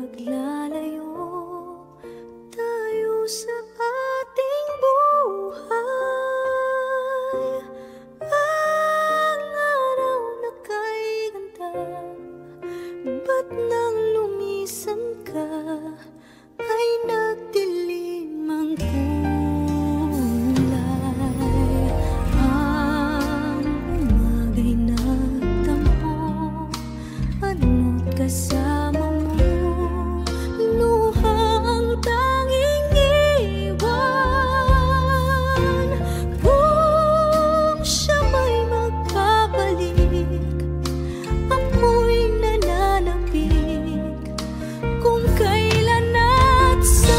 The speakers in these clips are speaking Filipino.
naglalayo tayo sa ating buhay. Ang araw na kay ganda, ba't nang lumisan ka ay nagdilim ang kulay. Ang umaga'y nagtampo, ano't kasama mo, luha ang tanging iwan. Kung siya may magkabalik, ako'y nananapik kung kailan at saan.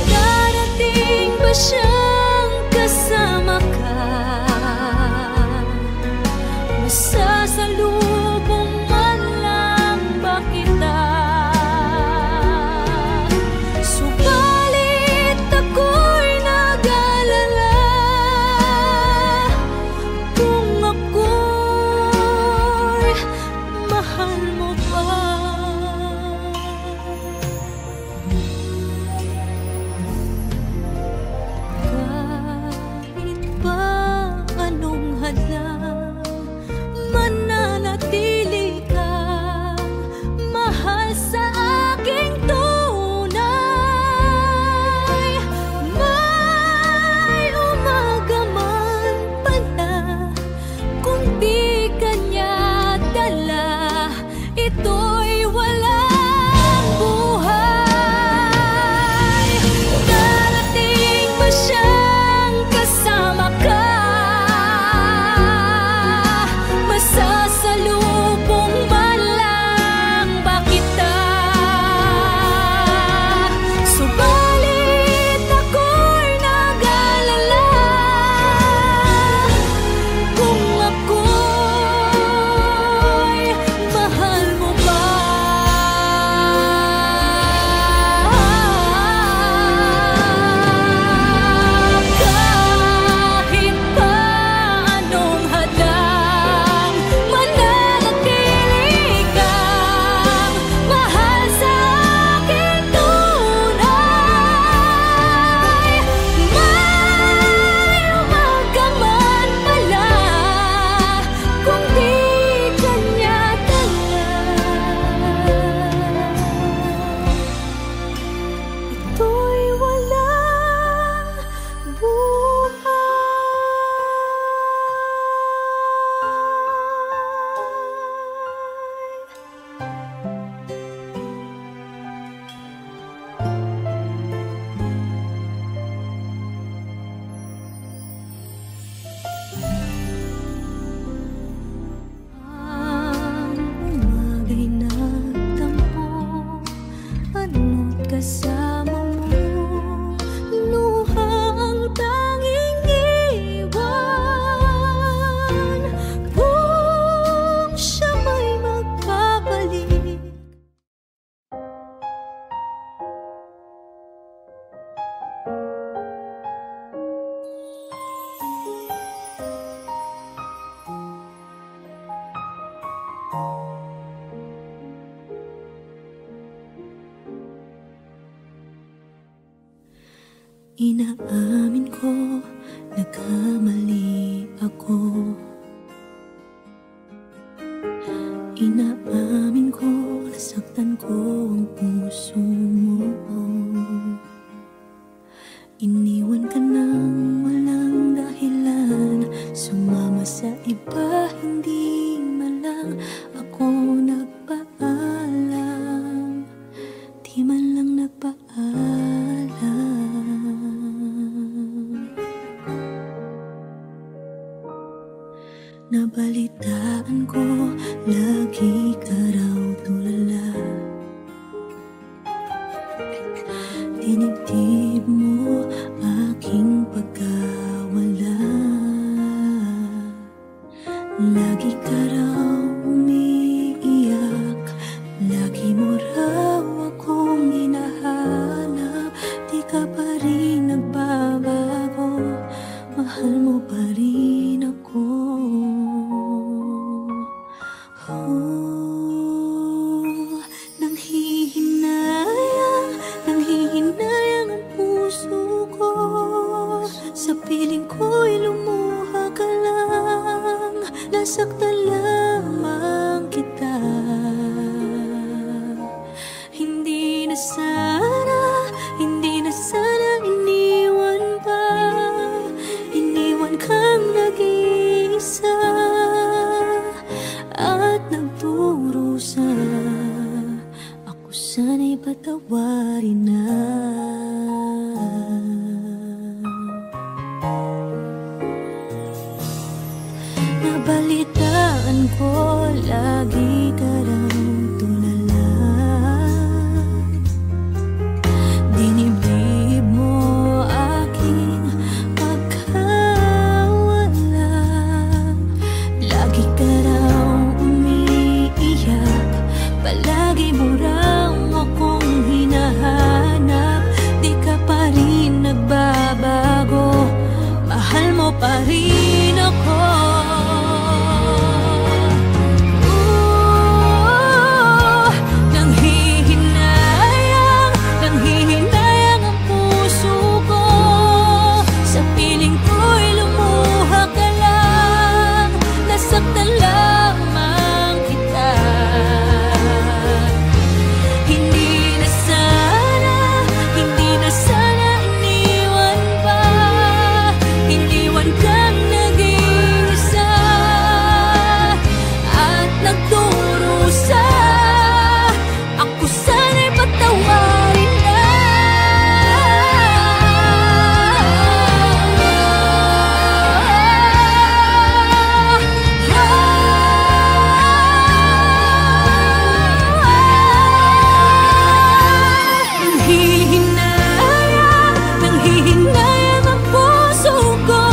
Darating ba siyang kasama ka? Masasalubong man lang ba kita? Subalit ako'y nag-alala kung ako'y mahal mo pa. Kahit pa anong hadlang, mananatili kang mahal sa aking tunay. May umaga man pala, kung di kanya dala, ito'y walang buhay. Darating ba siyang kasama ka? Masasalubong man lang ba kita? Subalit ako'y nag-alala kung ako'y mahal mo ba? Kahit pa anong hadlang, mananatili kang mahal sa aking tunay. May umaga man pala, kung di kanya dala, ito'y walang buhay. Ang umaga'y nagtampo, ano't kasama mo, luha ang tanging iwan. Kung siya may magkabalik, inaamin ko, nagkamali ako. Inaamin ko, nasaktan ko ang puso mo. Iniwan ka nang walang dahilan, sumama sa iba, hindi man lang ako nagpaalam. Di man lang nagpaalam. Nabalitaan ko, lagi ka raw tulala. sana'y patawarin na. Nabalitaan ko lagi ka raw tulala. Dinibdib mo aking pagkawala. Lagi ka raw umiiyak, palagi mo raw akong hinahanap. Di ka pa rin nagbabago, mahal mo pa rin ako. Nanghihinayang ang puso ko, sa piling ko'y lumuha ka lang. Nasaktan lamang kita. Hindi na sana iniwan pa. Iniwan kang nag-iisa at nagdurusa. Ako sana'y patawarin na. Nanghihinayang ang puso ko,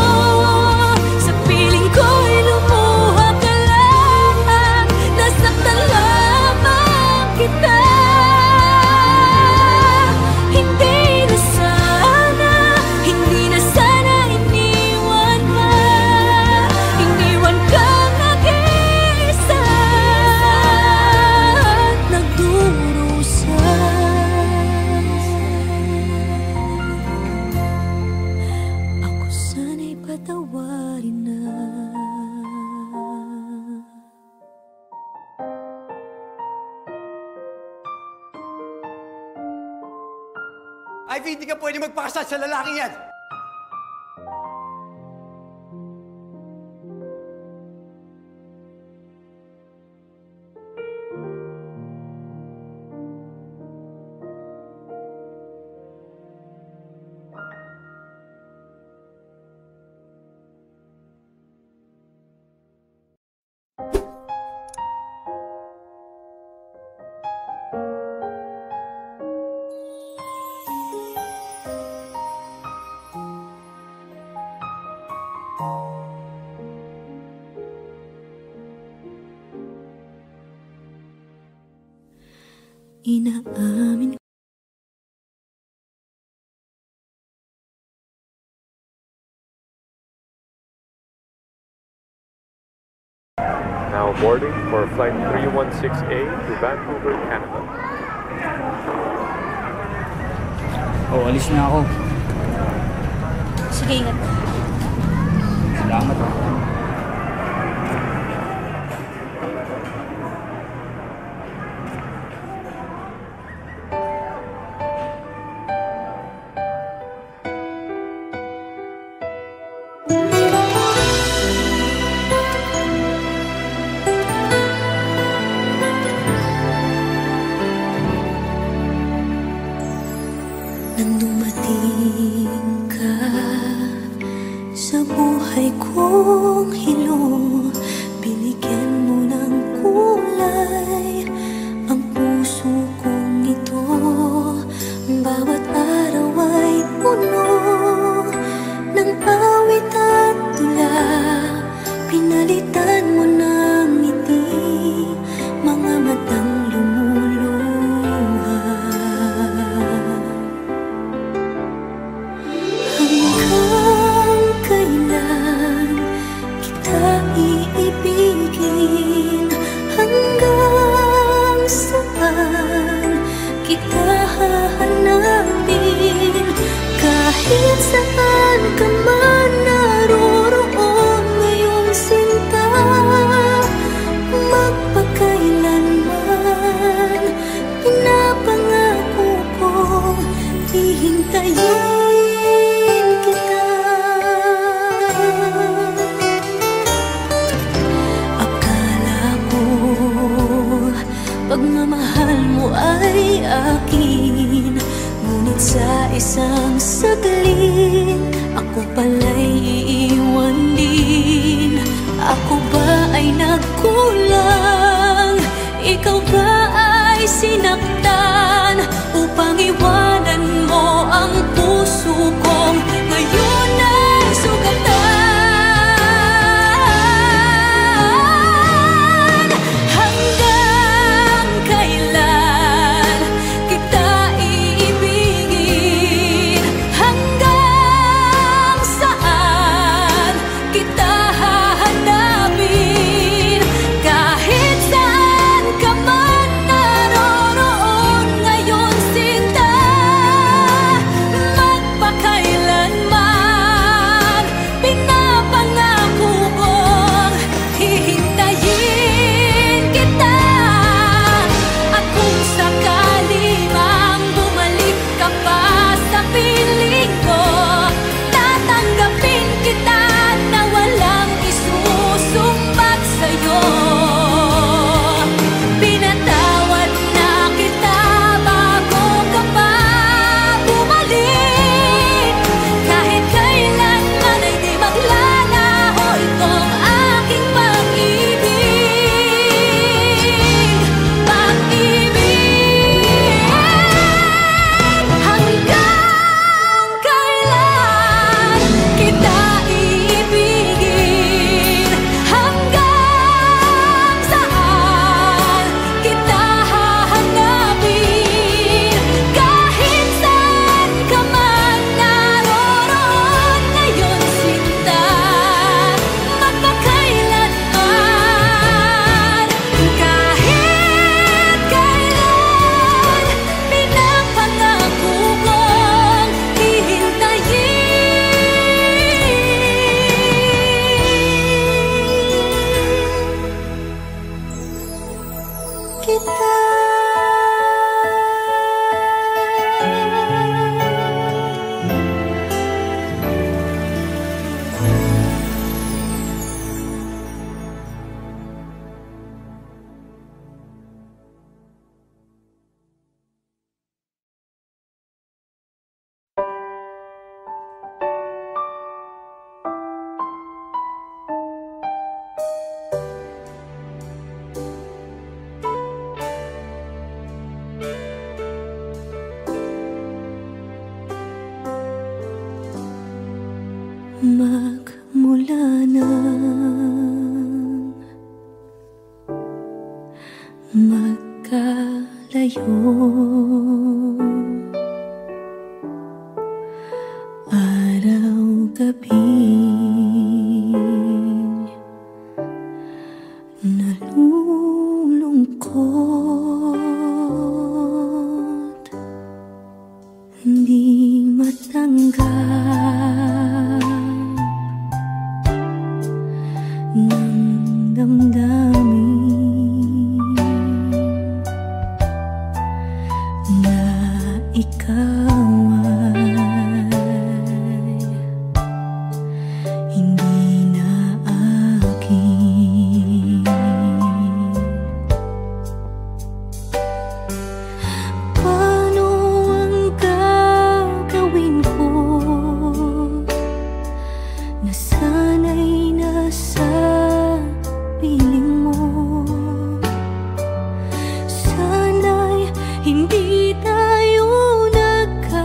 sa piling ko'y lumuha ka lang. Nasaktan lamang kita. Hindi na sana iniwan pa. Iniwan kang nag-iisa at nagdurusa. Ako sana'y patawarin na. Ivy, hindi ka pwede magpakasal sa lalaking yan! Inaamin Now boarding for flight 316A to Vancouver, Canada. Oh, alis na ako. sige, ingat. Salamat. Nang dumating ka sa buhay kong hilong, binigyan mo ng kulay ang puso kong ito. Bawat araw ay puno ng awit at tula. Pinalitan mo ng ngiti mga matang lumuluha. Hanggang kailan kita iibigin? Hanggang saan kita hahanapin? Kahit saan ka man naroroon ngayong sinta, magpakailanman mga mahal mo ay akin. Ngunit sa isang saglit, ako pala'y iiwan din. Ako ba ay nagkulang? Ikaw ba ay sinaktan? Upang iwanan mo ang puso kong ngayon ay sugatan. Hanggang kailan kita iibigin? Hanggang saan kita hahanapin? Kahit saan ka man naroroon ngayon, sinta, magpakailanman pinapangako kong hihintayin kita. At kung sakali mang bumalik ka pa sa piling ko, tatanggapin kita na walang isusumbat sa'yo. Pinatawad na kita bago ka pa bumalik. Kahit kailanman ay di maglalaho itong aking pag-ibig. Pag-ibig. Hanggang kailan kita iibigin? Hanggang saan kita hahanapin? Kahit saan ka man naroroon ngayon, sinta, magpakailanman. Kahit kailan pinapangako kong hihintayin kita. Magmula nang magkalayo, araw-gabi nalulungkot, hindi matanggap ng damdamin na ikaw ay hindi na akin. Paano ang gagawin ko na sana'y nasa piling mo? Sana'y hindi tayo nagka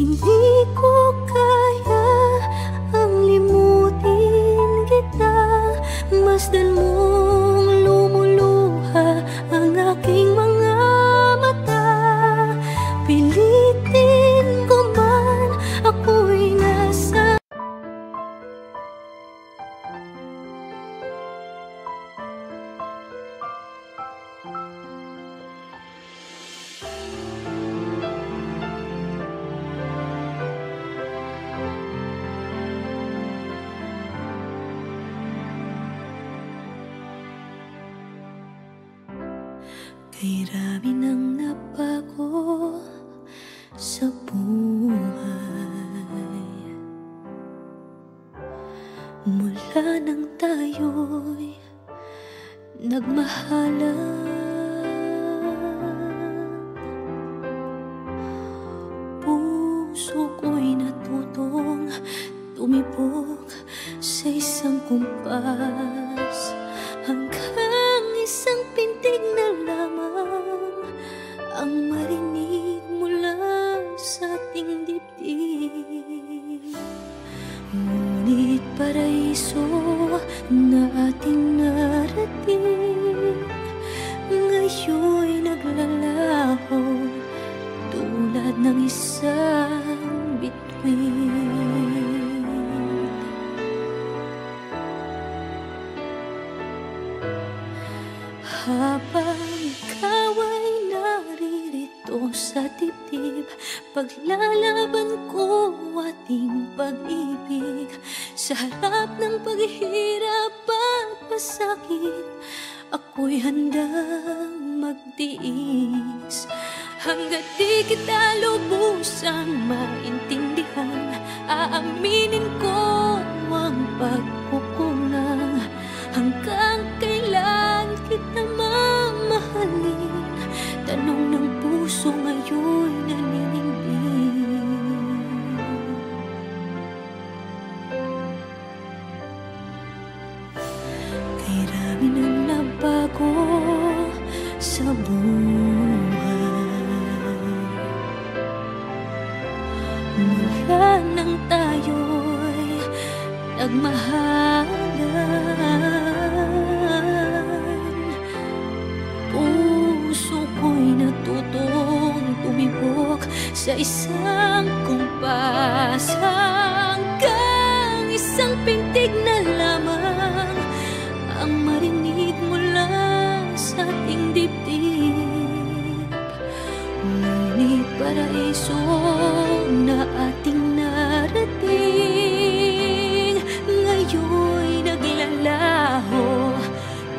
Hindi ko kaya ang limutin kita. Masdan mong lumuluha ang aking mga mata. Pilitin ko man, ako'y nasa kay rami ng nabago sa buhay. Mula nang tayo'y nagmahalan, puso ko'y natutong tumibok sa isang kumpas. Hanggang isang pintig na lamang ang marinig mula sa ating dibdib. Ngunit paraiso na ating narating, ngayon'y naglalaho tulad ng isang bituin. Habang ikaw ay naririto sa dibdib, paglalaban ko ating pag-ibig. Sa harap ng paghihirap at pasakit, ako'y handang magtiis. Hanggat di kita lubusang maintindihan, aaminin ko ang pagkukulang. Hanggang kailan kita mamahalin? Tanong ng puso ngayon naninindig. Kay rami ng nabago sa buhay. Mula nang tayo'y nagmahalan, puso ko'y natutong tumibok sa isang kumpas. Hanggang isang pintig na lamang ang marinig mula sa ating dibdib. Ngunit paraiso na ating narating, ngayon'y naglalaho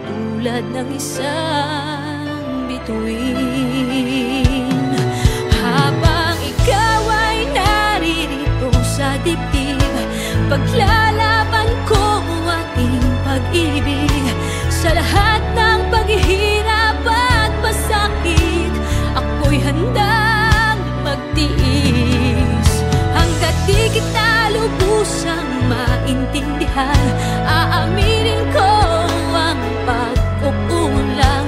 tulad ng isang bituin. Habang ikaw ay naririto sa dibdib, paglalaban ko ating pag-ibig. Sa lahat ng paghihirap at pasakit, ako'y handang magtiis. Hanggat di kita lubusang maintindihan, aaminin ko ang pagkukulang.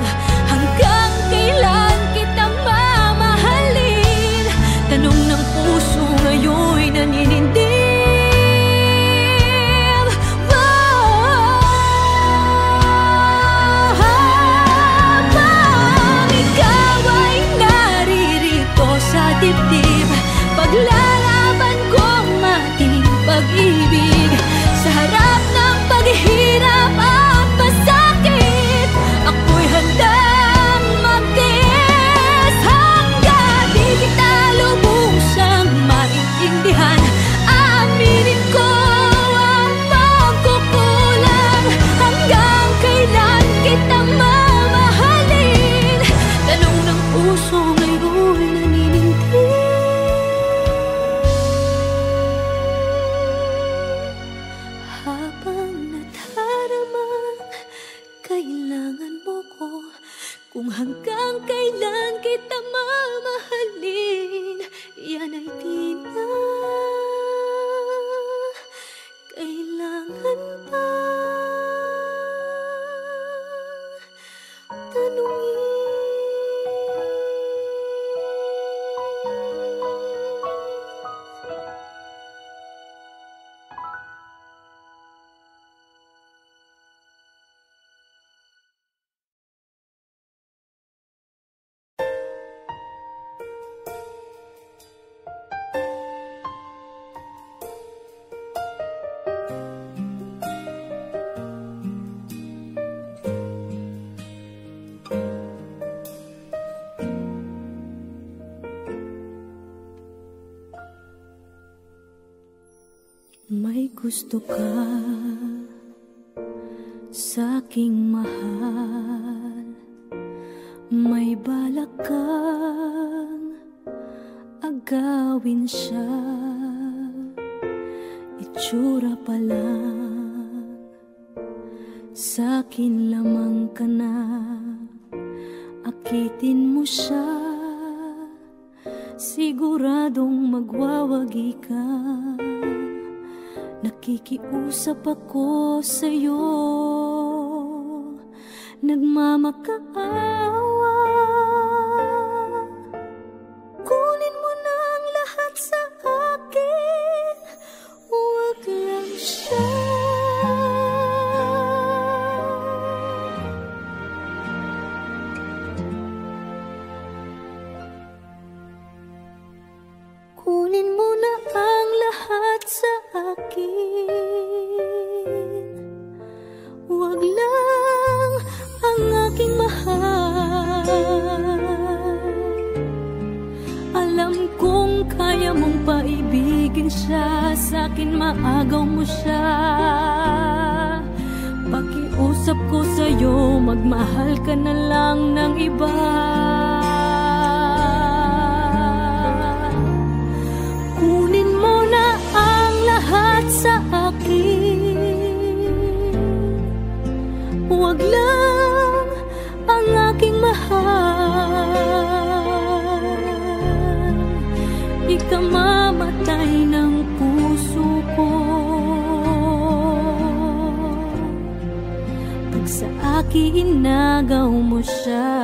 Hanggang kailan kita mamahalin? Tanong ng puso ngayon'y naninindig. Habang ikaw ay naririto sa dibdib, paglalaban ko ang ating pag-ibig. Sa harap ng paghihirap at pasakit, ako'y handang magtiis. Hanggang di kita lubusang maintindihan, aaminin ko ang pagkukulang. Hanggang kailan kita mamahalin? Tanong ng puso ngayon'y naninindig. Habang nadaramang kailangan mo ko, kung hanggang kailan kita mamahalin, yan ay di na kailangan pa tanungin. gusto ka sa'king mahal, may balak kang agawin siya. Itsura pa lang, sa'kin lamang ka na. Akitin mo siya, siguradong magwawagi ka. Nakikiusap ako sa'yo, nagmamakaawa. Kunin mo na ang lahat sa akin, huwag lang siya. Kunin mo na ang lahat sa akin, huwag lang ang aking mahal. Alam kong kaya mong paibigin siya, sa'kin maagaw mo siya. Pakiusap ko sa'yo, magmahal ka na lang ng iba. Kunin mo na ang lahat sa akin, huwag lang ang aking mahal. Ikamamatay ng puso ko pag sa akin inagaw mo siya.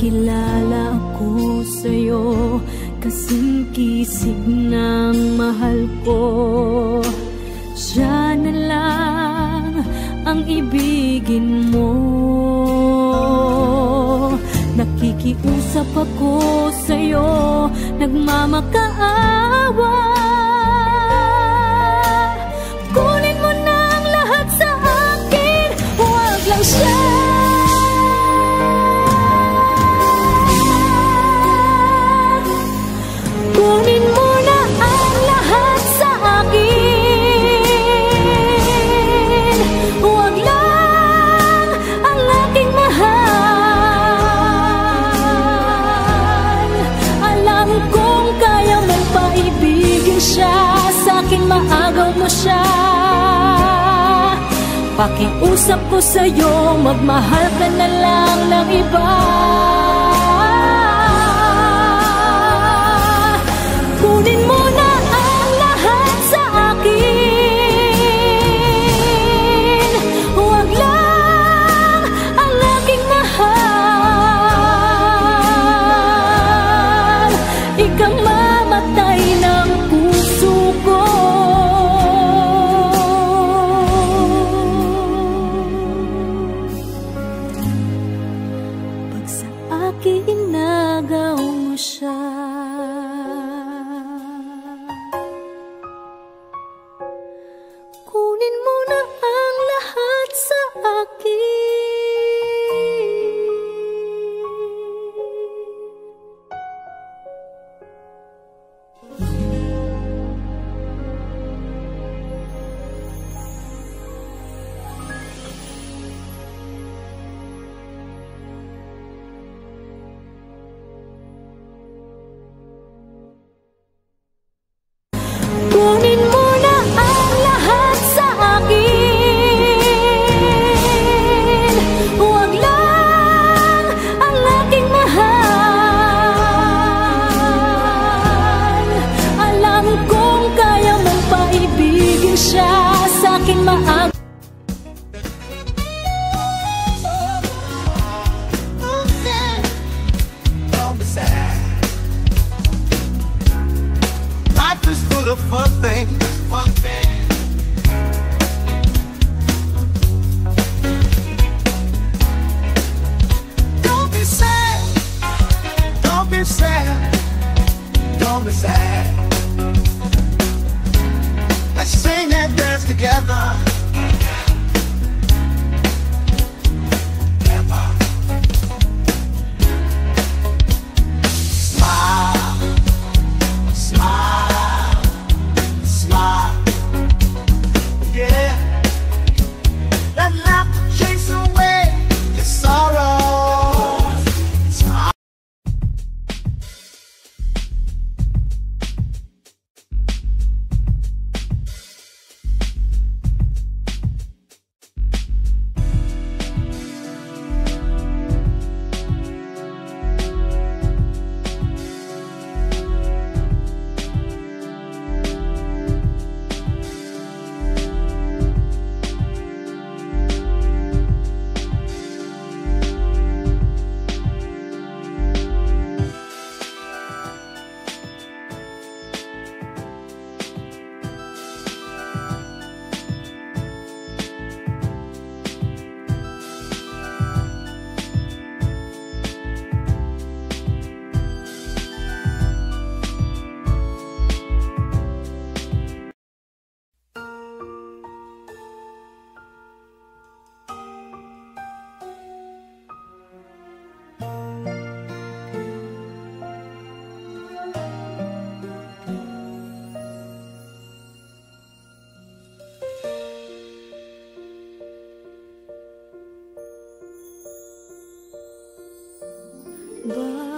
Kilala ako sa'yo, kasing kisig ng mahal ko. Siya na lang ang ibigin mo. Nakikiusap ako sa'yo, nagmamakaawa. Kunin mo na ang lahat sa akin, huwag lang siya. Kunin mo na ang lahat sa akin, huwag lang ang aking mahal. Alam kong kaya mong paibigin siya, sa'kin maagaw mo siya. Pakiusap ko sa'yo, magmahal ka na lang ng iba. Kunin mo na ang lahat sa akin, huwag lang ang aking mahal. Ikamamatay ng puso ko pag sa akin inagaw mo siya. Kunin mo na ang lahat sa akin. ba?